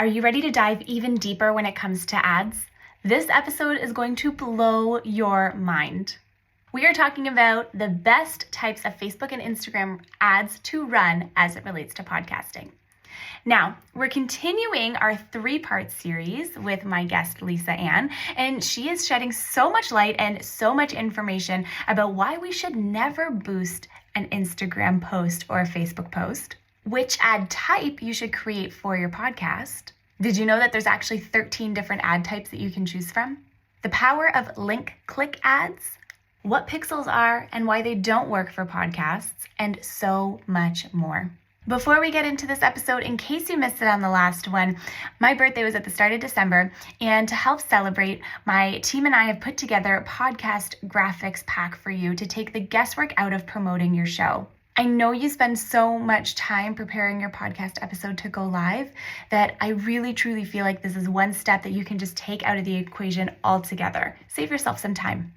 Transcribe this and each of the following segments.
Are you ready to dive even deeper when it comes to ads? This episode is going to blow your mind. We are talking about the best types of Facebook and Instagram ads to run as it relates to podcasting. Now, we're continuing our 3-part series with my guest, Lisa Ann, and she is shedding so much light and so much information about why we should never boost an Instagram post or a Facebook post, which ad type you should create for your podcast. Did you know that there's actually 13 different ad types that you can choose from? The power of link-click ads, what pixels are and why they don't work for podcasts, and so much more. Before we get into this episode, in case you missed it on the last one, my birthday was at the start of December, and to help celebrate, my team and I have put together a podcast graphics pack for you to take the guesswork out of promoting your show. I know you spend so much time preparing your podcast episode to go live that I really truly feel like this is one step that you can just take out of the equation altogether. Save yourself some time.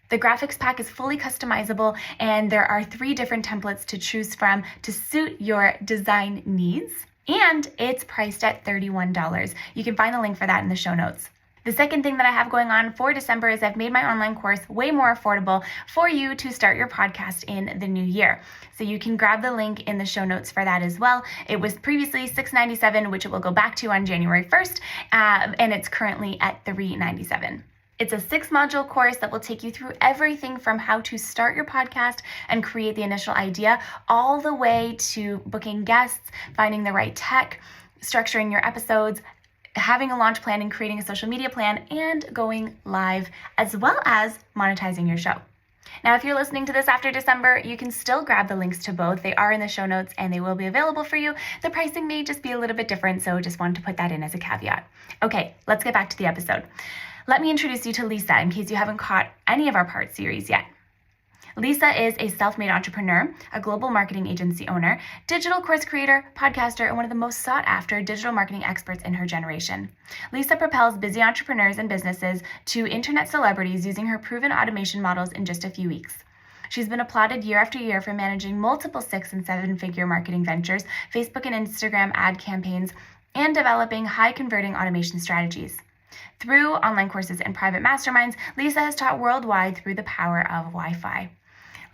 The graphics pack is fully customizable, and there are 3 different templates to choose from to suit your design needs, and it's priced at $31. You can find the link for that in the show notes. The second thing that I have going on for December is I've made my online course way more affordable for you to start your podcast in the new year. So you can grab the link in the show notes for that as well. It was previously $697, which it will go back to on January 1st, and it's currently at $397. It's a 6-module course that will take you through everything from how to start your podcast and create the initial idea, all the way to booking guests, finding the right tech, structuring your episodes, having a launch plan and creating a social media plan, and going live, as well as monetizing your show. Now, if you're listening to this after December, you can still grab the links to both. They are in the show notes and they will be available for you. The pricing may just be a little bit different, so just wanted to put that in as a caveat. Okay, let's get back to the episode. Let me introduce you to Lisa in case you haven't caught any of our part series yet. Lisa is a self-made entrepreneur, a global marketing agency owner, digital course creator, podcaster, and one of the most sought-after digital marketing experts in her generation. Lisa propels busy entrepreneurs and businesses to internet celebrities using her proven automation models in just a few weeks. She's been applauded year after year for managing multiple 6- and 7-figure marketing ventures, Facebook and Instagram ad campaigns, and developing high-converting automation strategies. Through online courses and private masterminds, Lisa has taught worldwide through the power of Wi-Fi.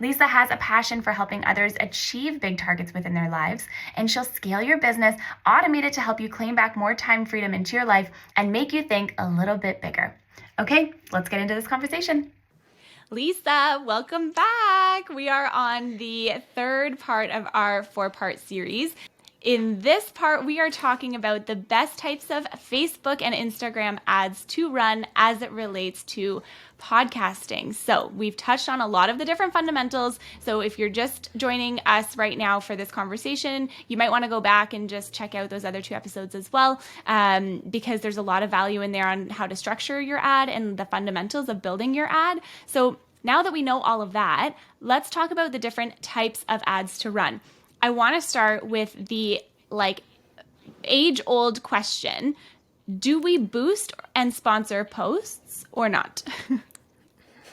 Lisa has a passion for helping others achieve big targets within their lives, and she'll scale your business, automate it to help you claim back more time freedom into your life, and make you think a little bit bigger. Okay, let's get into this conversation. Lisa, welcome back. We are on the 3rd part of our 4-part series. In this part, we are talking about the best types of Facebook and Instagram ads to run as it relates to podcasting. So we've touched on a lot of the different fundamentals. So if you're just joining us right now for this conversation, you might want to go back and just check out those other 2 episodes as well, because there's a lot of value in there on how to structure your ad and the fundamentals of building your ad. So now that we know all of that, let's talk about the different types of ads to run. I want to start with the age-old question. Do we boost and sponsor posts or not?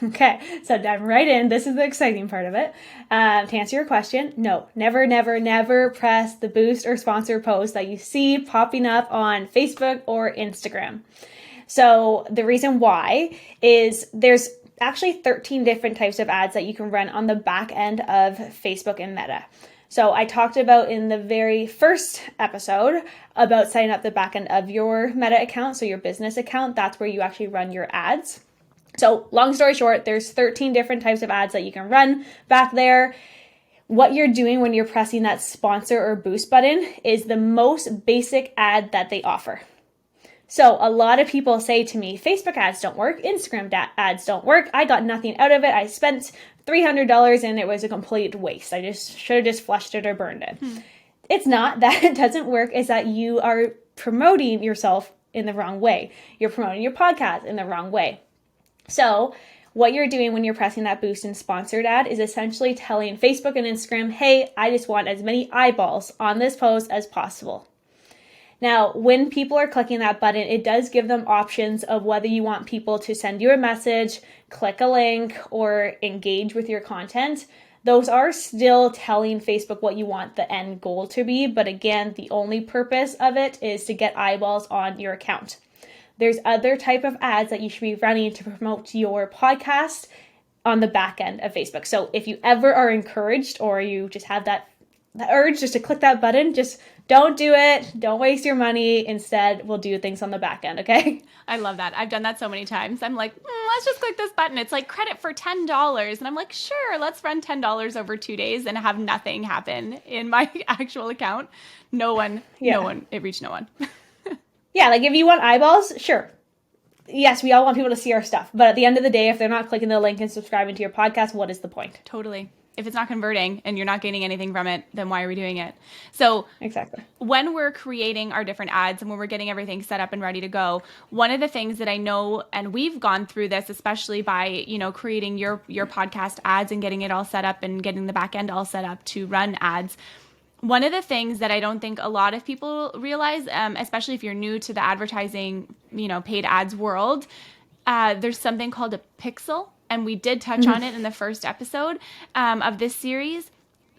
Okay, so dive right in. This is the exciting part of it. To answer your question, no, never press the boost or sponsor post that you see popping up on Facebook or Instagram. So the reason why is there's actually 13 different types of ads that you can run on the back end of Facebook and Meta. So I talked about in the very first episode about setting up the back end of your Meta account, so your business account. That's where you actually run your ads. So long story short, there's 13 different types of ads that you can run back there. What you're doing when you're pressing that sponsor or boost button is the most basic ad that they offer. So a lot of people say to me, Facebook ads don't work, Instagram ads don't work. I got nothing out of it. I spent $300 and it was a complete waste. I just should have just flushed it or burned it. It's not that it doesn't work. It's that you are promoting yourself in the wrong way. You're promoting your podcast in the wrong way. So what you're doing when you're pressing that boost and sponsored ad is essentially telling Facebook and Instagram, hey, I just want as many eyeballs on this post as possible. Now, when people are clicking that button, it does give them options of whether you want people to send you a message, click a link, or engage with your content. those are still telling Facebook what you want the end goal to be. But again, the only purpose of it is to get eyeballs on your account. There's other type of ads that you should be running to promote your podcast on the back end of Facebook. So if you ever are encouraged or you just have that urge just to click that button, just don't do it. Don't waste your money. Instead, we'll do things on the back end, okay? I love that. I've done that so many times. I'm like, let's just click this button. It's like credit for $10. And I'm like, sure, let's run $10 over 2 days and have nothing happen in my actual account. It reached no one. Yeah, like if you want eyeballs, sure. Yes, we all want people to see our stuff. But at the end of the day, if they're not clicking the link and subscribing to your podcast, what is the point? Totally. If it's not converting and you're not gaining anything from it, then why are we doing it? So exactly. When we're creating our different ads and when we're getting everything set up and ready to go, one of the things that I know, and we've gone through this, especially by, creating your podcast ads and getting it all set up and getting the back end all set up to run ads. One of the things that I don't think a lot of people realize, especially if you're new to the advertising, paid ads world, there's something called a pixel. And we did touch on it in the first episode of this series.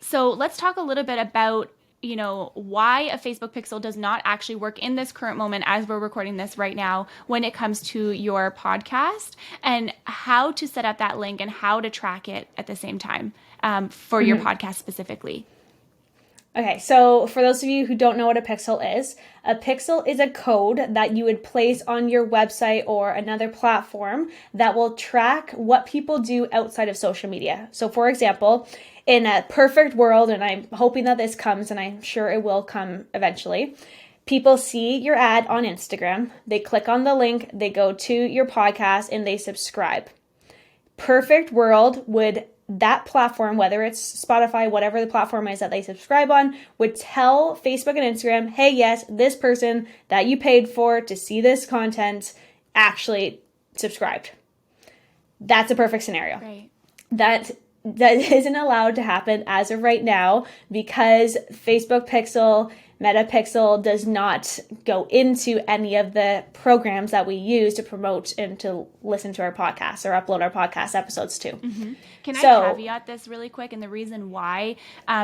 So let's talk a little bit about, why a Facebook pixel does not actually work in this current moment as we're recording this right now when it comes to your podcast, and how to set up that link and how to track it at the same time for your podcast specifically. Okay, so for those of you who don't know what a pixel is a code that you would place on your website or another platform that will track what people do outside of social media. So for example, in a perfect world, and I'm hoping that this comes, and I'm sure it will come eventually, people see your ad on Instagram, they click on the link, they go to your podcast, and they subscribe. Perfect world would that platform, whether it's Spotify, whatever the platform is that they subscribe on, would tell Facebook and Instagram, hey, yes, this person that you paid for to see this content actually subscribed. That's a perfect scenario. Right. That isn't allowed to happen as of right now because Facebook Pixel, Meta Pixel does not go into any of the programs that we use to promote and to listen to our podcasts or upload our podcast episodes to. Mm-hmm. Can I caveat this really quick? And the reason why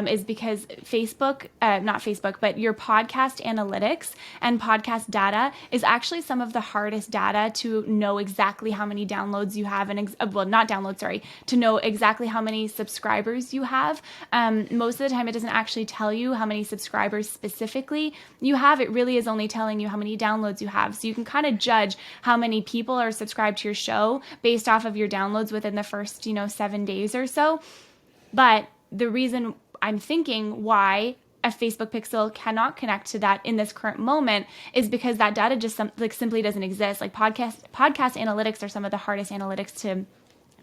is because but your podcast analytics and podcast data is actually some of the hardest data to know exactly how many downloads you have to know exactly how many subscribers you have. Most of the time, it doesn't actually tell you how many subscribers specifically you have. It really is only telling you how many downloads you have. So you can kind of judge how many people are subscribed to your show based off of your downloads within the first, 7 days or so. But the reason I'm thinking why a Facebook pixel cannot connect to that in this current moment is because that data just simply doesn't exist. Like podcast analytics are some of the hardest analytics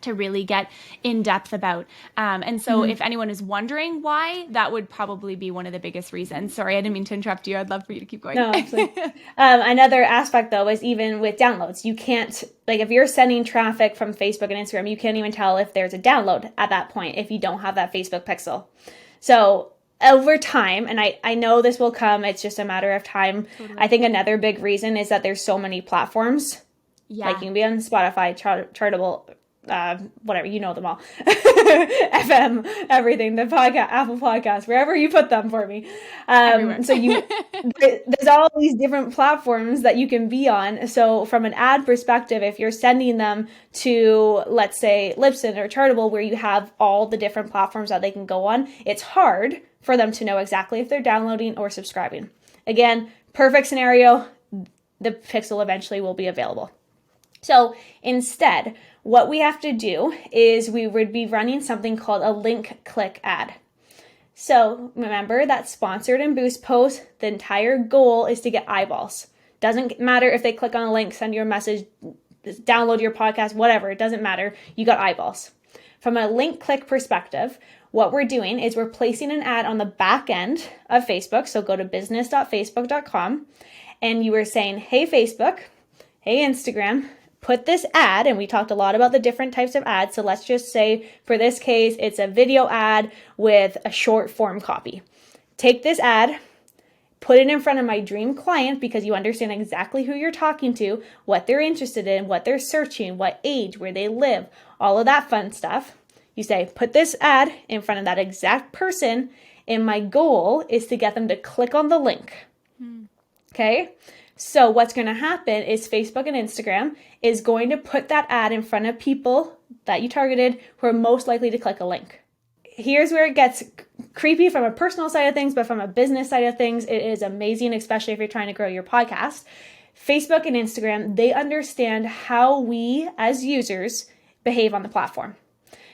to really get in depth about. And so if anyone is wondering why, that would probably be one of the biggest reasons. Sorry, I didn't mean to interrupt you. I'd love for you to keep going. No, absolutely. Another aspect though is even with downloads, you can't, like if you're sending traffic from Facebook and Instagram, you can't even tell if there's a download at that point if you don't have that Facebook pixel. So over time, and I know this will come, it's just a matter of time. Totally. I think another big reason is that there's so many platforms. Yeah. Like you can be on Spotify, Chartable, whatever, you know them all. FM, everything, the podcast, Apple Podcasts, wherever you put them for me. So there's all these different platforms that you can be on. So from an ad perspective, if you're sending them to, let's say, Libsyn or Chartable, where you have all the different platforms that they can go on, it's hard for them to know exactly if they're downloading or subscribing. Again, perfect scenario, the pixel eventually will be available. So instead, what we have to do is we would be running something called a link click ad. So remember that sponsored and boost post, the entire goal is to get eyeballs. Doesn't matter if they click on a link, send you a message, download your podcast, whatever, it doesn't matter. You got eyeballs. From a link click perspective, what we're doing is we're placing an ad on the back end of Facebook. So go to business.facebook.com and you are saying, hey, Facebook, hey, Instagram, put this ad, and we talked a lot about the different types of ads. So let's just say for this case, it's a video ad with a short form copy. Take this ad, put it in front of my dream client because you understand exactly who you're talking to, what they're interested in, what they're searching, what age, where they live, all of that fun stuff. You say, put this ad in front of that exact person, and my goal is to get them to click on the link. Okay? So what's going to happen is Facebook and Instagram is going to put that ad in front of people that you targeted who are most likely to click a link. Here's where it gets creepy from a personal side of things, but from a business side of things, it is amazing, especially if you're trying to grow your podcast. Facebook and Instagram, they understand how we as users behave on the platform.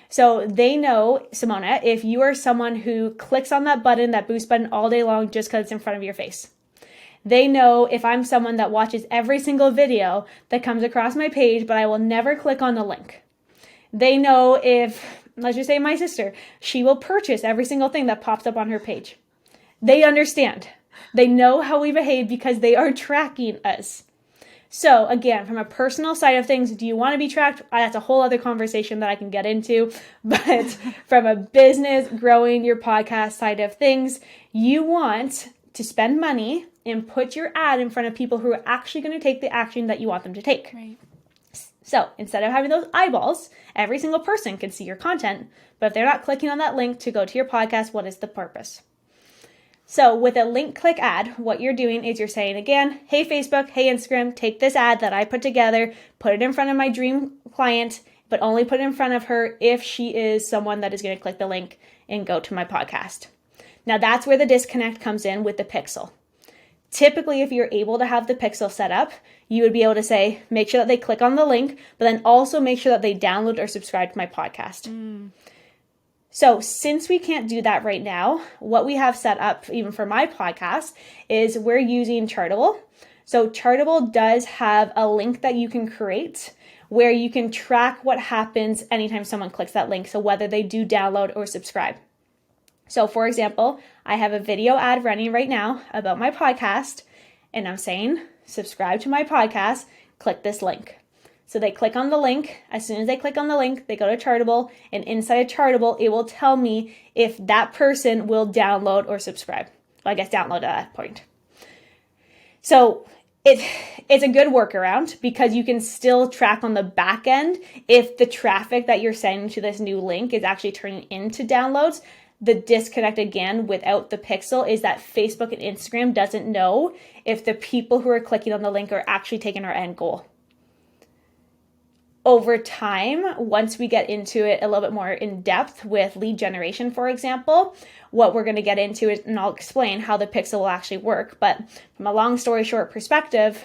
So they know, Simona, if you are someone who clicks on that button, that boost button all day long just because it's in front of your face. They know if I'm someone that watches every single video that comes across my page, but I will never click on the link. They know if, let's just say my sister, she will purchase every single thing that pops up on her page. They understand. They know how we behave because they are tracking us. So again, from a personal side of things, do you want to be tracked? That's a whole other conversation that I can get into. But from a business, growing your podcast side of things, you want to spend money and put your ad in front of people who are actually going to take the action that you want them to take. Right. So instead of having those eyeballs, every single person can see your content, but if they're not clicking on that link to go to your podcast, what is the purpose? So with a link click ad, what you're doing is you're saying again, hey Facebook, hey Instagram, take this ad that I put together, put it in front of my dream client, but only put it in front of her if she is someone that is going to click the link and go to my podcast. Now that's where the disconnect comes in with the pixel. Typically, if you're able to have the pixel set up, you would be able to say, make sure that they click on the link, but then also make sure that they download or subscribe to my podcast. So since we can't do that right now, what we have set up, even for my podcast, is we're using Chartable. So Chartable does have a link that you can create where you can track what happens anytime someone clicks that link. So whether they do download or subscribe. So for example, I have a video ad running right now about my podcast, and I'm saying, subscribe to my podcast, click this link. So they click on the link. As soon as they click on the link, they go to Chartable, and inside of Chartable, it will tell me if that person will download or subscribe. Well, I guess download at that point. So it's a good workaround because you can still track on the back end if the traffic that you're sending to this new link is actually turning into downloads. The disconnect again without the pixel is that Facebook and Instagram doesn't know if the people who are clicking on the link are actually taking our end goal. Over time, once we get into it a little bit more in depth with lead generation, for example, what we're going to get into is, and I'll explain how the pixel will actually work, but from a long story short perspective,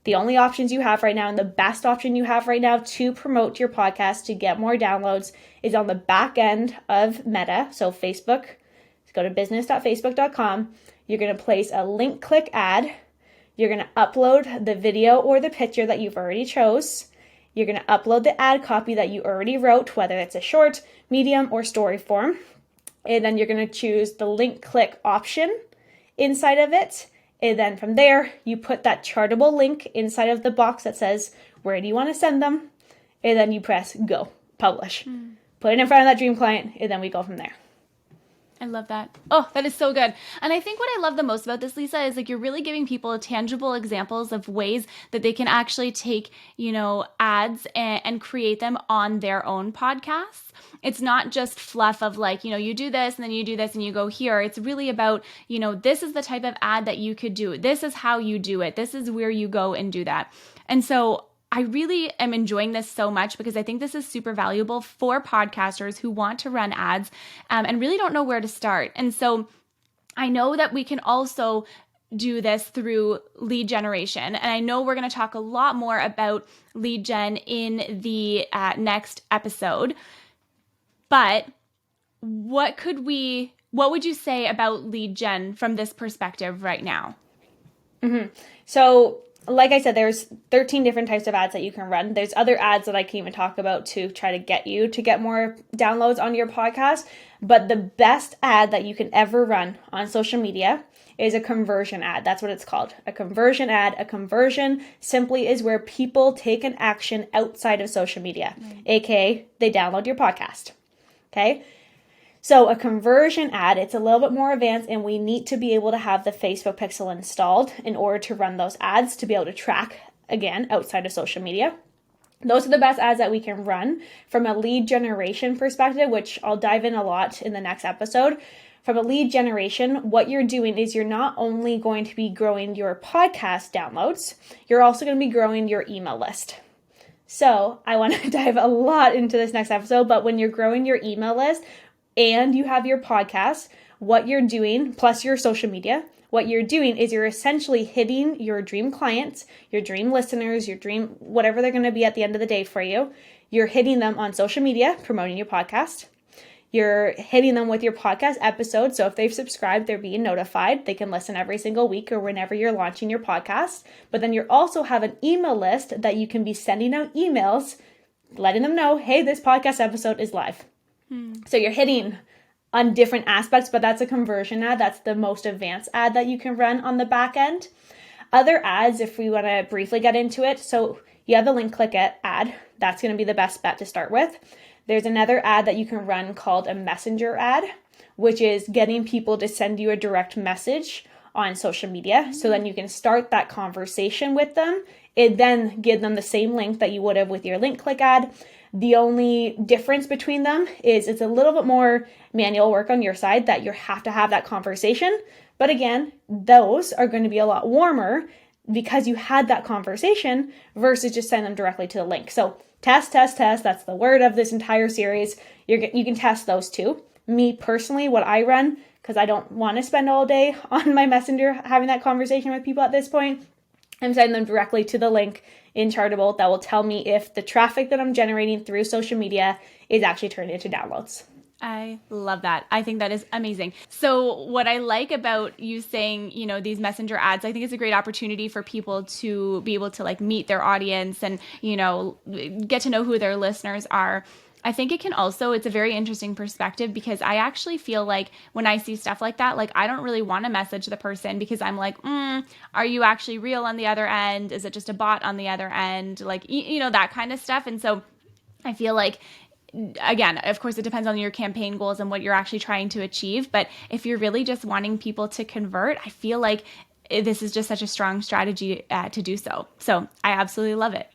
the only options you have right now and the best option you have right now to promote your podcast to get more downloads is on the back end of Meta. So Facebook, go to business.facebook.com. You're going to place a link click ad. You're going to upload the video or the picture that you've already chose. You're going to upload the ad copy that you already wrote, whether it's a short, medium, or story form. And then you're going to choose the link click option inside of it. And then from there, you put that Chartable link inside of the box that says, where do you want to send them? And then you press go, publish. Put it in front of that dream client, and then we go from there. I love that. Oh, that is so good. And I think what I love the most about this, Lisa, is like you're really giving people tangible examples of ways that they can actually take, ads and create them on their own podcasts. It's not just fluff of like, you do this and then you do this and you go here. It's really about, this is the type of ad that you could do. This is how you do it. This is where you go and do that. And so I really am enjoying this so much because I think this is super valuable for podcasters who want to run ads and really don't know where to start. And so I know that we can also do this through lead generation. And I know we're going to talk a lot more about lead gen in the next episode. But what would you say about lead gen from this perspective right now? So like I said, there's 13 different types of ads that you can run. There's other ads that I can even talk about to try to get you to get more downloads on your podcast. But the best ad that you can ever run on social media is a conversion ad. That's what it's called. A conversion ad. A conversion simply is where people take an action outside of social media, aka they download your podcast. Okay. So a conversion ad, it's a little bit more advanced and we need to be able to have the Facebook pixel installed in order to run those ads to be able to track, again, outside of social media. Those are the best ads that we can run from a lead generation perspective, which I'll dive in a lot in the next episode. From a lead generation, what you're doing is you're not only going to be growing your podcast downloads, you're also going to be growing your email list. So I want to dive a lot into this next episode, but when you're growing your email list and you have your podcast, what you're doing, plus your social media, what you're doing is you're essentially hitting your dream clients, your dream listeners, your dream, whatever they're going to be at the end of the day for you. You're hitting them on social media, promoting your podcast. You're hitting them with your podcast episodes. So if they've subscribed, they're being notified. They can listen every single week or whenever you're launching your podcast. But then you also have an email list that you can be sending out emails, letting them know, hey, this podcast episode is live. So you're hitting on different aspects, but that's a conversion ad. That's the most advanced ad that you can run on the back end. Other ads, if we want to briefly get into it. So you have the link click ad. That's going to be the best bet to start with. There's another ad that you can run called a messenger ad, which is getting people to send you a direct message on social media. So then you can start that conversation with them and then give them the same link that you would have with your link click ad. The only difference between them is it's a little bit more manual work on your side that you have to have that conversation. But again, those are going to be a lot warmer because you had that conversation versus just send them directly to the link. So test. That's the word of this entire series. You can test those two. Me personally, what I run, because I don't want to spend all day on my messenger having that conversation with people at this point, I'm sending them directly to the link in Chartable that will tell me if the traffic that I'm generating through social media is actually turned into downloads. I love that. I think that is amazing. So what I like about you saying, these messenger ads, I think it's a great opportunity for people to be able to meet their audience and, get to know who their listeners are. I think it can also, it's a very interesting perspective because I actually feel like when I see stuff like that, I don't really want to message the person because I'm like, are you actually real on the other end? Is it just a bot on the other end? That kind of stuff. And so I feel like, again, of course, it depends on your campaign goals and what you're actually trying to achieve. But if you're really just wanting people to convert, I feel like this is just such a strong strategy to do so. So I absolutely love it.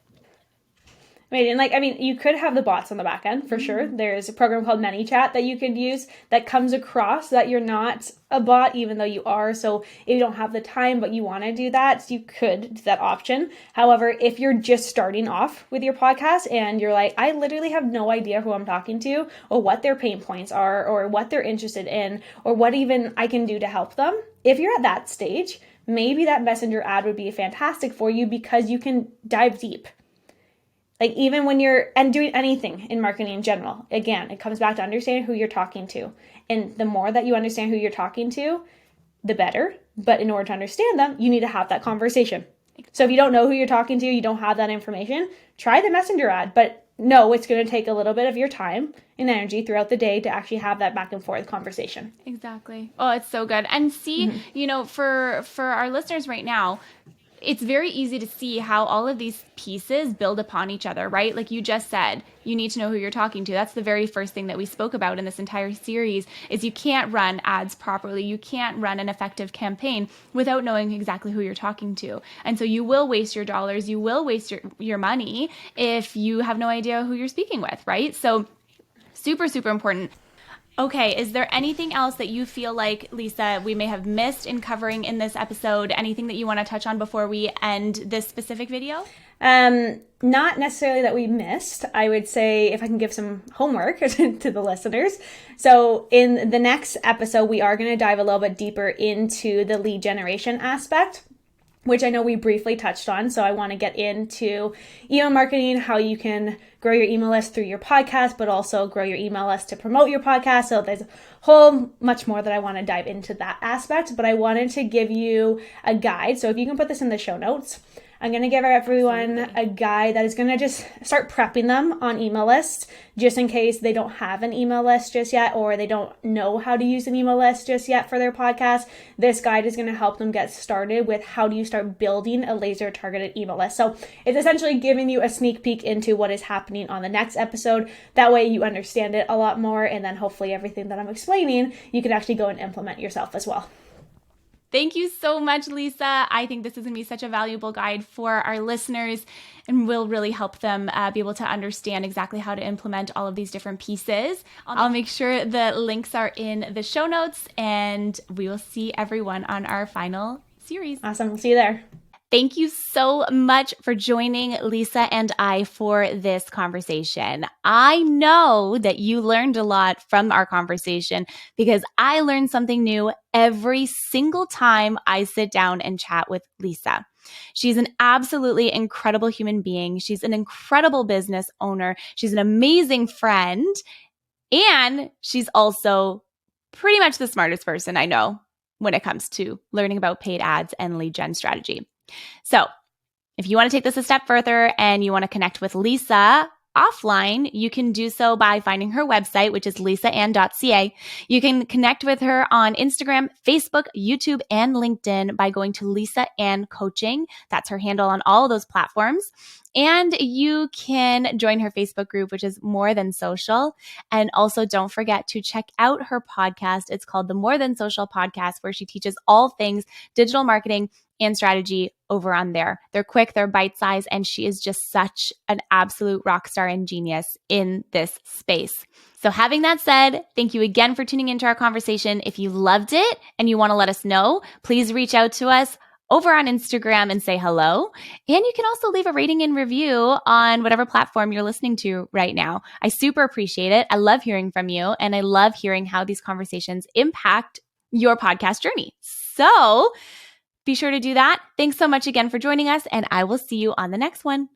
You could have the bots on the back end for sure. There's a program called ManyChat that you could use that comes across that you're not a bot, even though you are. So if you don't have the time, but you want to do that, you could do that option. However, if you're just starting off with your podcast and you're like, I literally have no idea who I'm talking to or what their pain points are or what they're interested in or what even I can do to help them. If you're at that stage, maybe that messenger ad would be fantastic for you because you can dive deep. Even when you're doing anything in marketing in general, again, it comes back to understanding who you're talking to. And the more that you understand who you're talking to, the better. But in order to understand them, you need to have that conversation. So if you don't know who you're talking to, you don't have that information, try the messenger ad. But no, it's going to take a little bit of your time and energy throughout the day to actually have that back and forth conversation. Exactly. Oh, it's so good. And see, for our listeners right now, it's very easy to see how all of these pieces build upon each other, right? Like you just said, you need to know who you're talking to. That's the very first thing that we spoke about in this entire series is you can't run ads properly. You can't run an effective campaign without knowing exactly who you're talking to. And so you will waste your dollars. You will waste your money if you have no idea who you're speaking with, right? So super, super important. Okay, is there anything else that you feel like, Lisa, we may have missed in covering in this episode? Anything that you want to touch on before we end this specific video? Not necessarily that we missed. I would say if I can give some homework to the listeners. So in the next episode, we are going to dive a little bit deeper into the lead generation aspect, which I know we briefly touched on. So I want to get into email marketing, how you can grow your email list through your podcast, but also grow your email list to promote your podcast. So there's a whole much more that I want to dive into that aspect, but I wanted to give you a guide. So if you can put this in the show notes, I'm going to give everyone a guide that is going to just start prepping them on email lists, just in case they don't have an email list just yet, or they don't know how to use an email list just yet for their podcast. This guide is going to help them get started with how do you start building a laser targeted email list. So it's essentially giving you a sneak peek into what is happening on the next episode. That way you understand it a lot more, and then hopefully everything that I'm explaining, you can actually go and implement yourself as well. Thank you so much, Lisa. I think this is going to be such a valuable guide for our listeners and will really help them be able to understand exactly how to implement all of these different pieces. I'll make sure the links are in the show notes, and we will see everyone on our final series. Awesome. We'll see you there. Thank you so much for joining Lisa and I for this conversation. I know that you learned a lot from our conversation because I learn something new every single time I sit down and chat with Lisa. She's an absolutely incredible human being. She's an incredible business owner. She's an amazing friend. And she's also pretty much the smartest person I know when it comes to learning about paid ads and lead gen strategy. So if you want to take this a step further and you want to connect with Lisa offline, you can do so by finding her website, which is lisaann.ca. You can connect with her on Instagram, Facebook, YouTube, and LinkedIn by going to Lisa Ann Coaching. That's her handle on all of those platforms. And you can join her Facebook group, which is More Than Social. And also don't forget to check out her podcast. It's called the More Than Social Podcast, where she teaches all things digital marketing and strategy over on there. They're quick, they're bite-sized, and she is just such an absolute rock star and genius in this space. So having that said, thank you again for tuning into our conversation. If you loved it and you want to let us know, please reach out to us over on Instagram and say hello. And you can also leave a rating and review on whatever platform you're listening to right now. I super appreciate it. I love hearing from you, and I love hearing how these conversations impact your podcast journey. So be sure to do that. Thanks so much again for joining us, and I will see you on the next one.